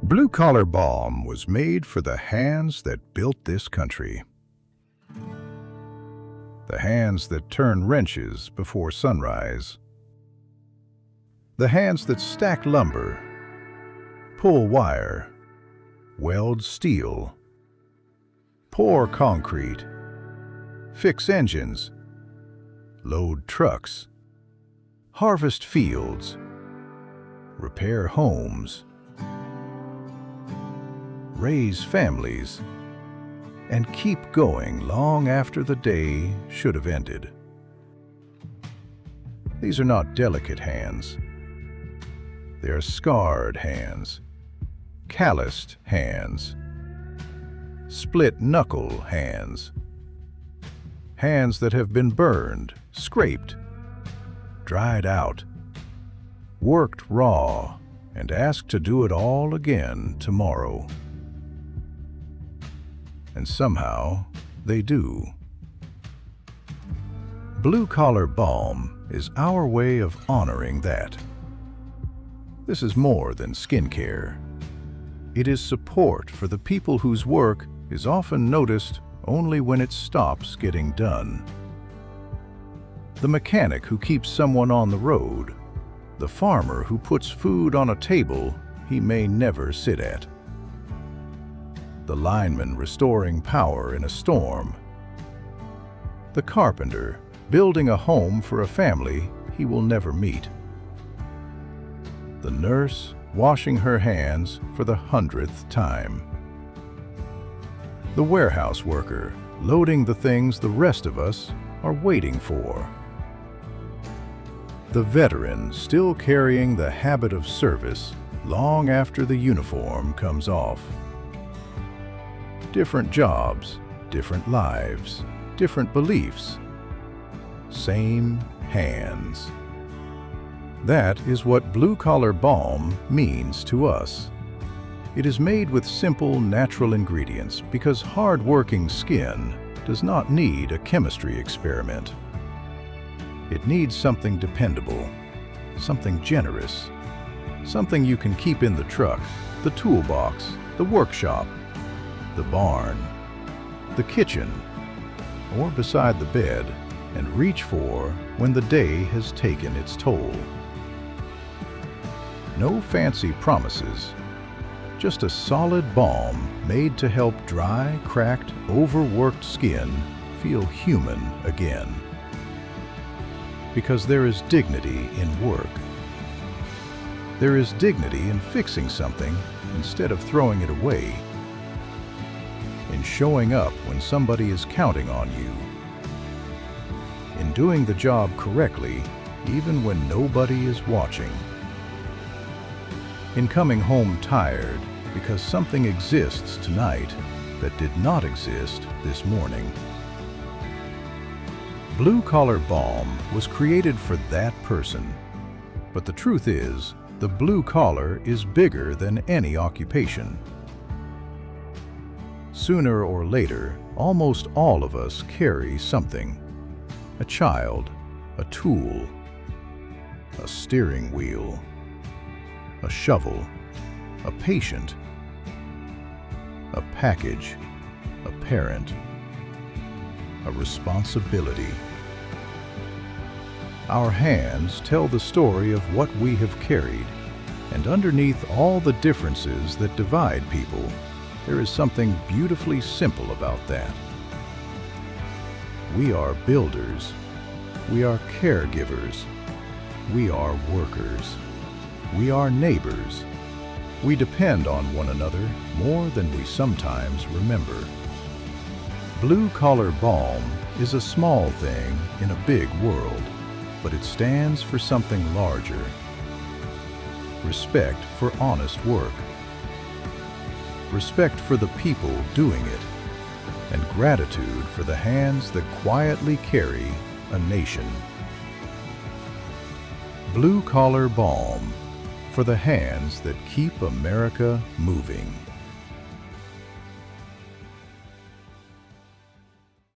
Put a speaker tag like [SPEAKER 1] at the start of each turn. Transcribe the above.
[SPEAKER 1] Blue Collar Balm was made for the hands that built this country. The hands that turn wrenches before sunrise. The hands that stack lumber, pull wire, weld steel, pour concrete, fix engines, load trucks, harvest fields, repair homes, raise families, and keep going long after the day should have ended. These are not delicate hands. They are scarred hands, calloused hands, split-knuckle hands, hands that have been burned, scraped, dried out, worked raw, and asked to do it all again tomorrow. And somehow, they do. Blue Collar Balm is our way of honoring that. This is more than skincare. It is support for the people whose work is often noticed only when it stops getting done. The mechanic who keeps someone on the road, the farmer who puts food on a table he may never sit at, the lineman restoring power in a storm, the carpenter building a home for a family he will never meet, the nurse washing her hands for the 100th time, the warehouse worker loading the things the rest of us are waiting for, the veteran still carrying the habit of service long after the uniform comes off. Different jobs, different lives, different beliefs, same hands. That is what Blue Collar Balm means to us. It is made with simple, natural ingredients because hard-working skin does not need a chemistry experiment. It needs something dependable, something generous, something you can keep in the truck, the toolbox, the workshop, the barn, the kitchen, or beside the bed, and reach for when the day has taken its toll. No fancy promises, just a solid balm made to help dry, cracked, overworked skin feel human again. Because there is dignity in work. There is dignity in fixing something instead of throwing it away. In showing up when somebody is counting on you. In doing the job correctly, even when nobody is watching. In coming home tired because something exists tonight that did not exist this morning. Blue Collar Balm was created for that person. But the truth is, the blue collar is bigger than any occupation. Sooner or later, almost all of us carry something. A child, a tool, a steering wheel, a shovel, a patient, a package, a parent, a responsibility. Our hands tell the story of what we have carried, and underneath all the differences that divide people, there is something beautifully simple about that. We are builders. We are caregivers. We are workers. We are neighbors. We depend on one another more than we sometimes remember. Blue Collar Balm is a small thing in a big world, but it stands for something larger. Respect for honest work. Respect for the people doing it, and gratitude for the hands that quietly carry a nation. Blue Collar Balm, for the hands that keep America moving.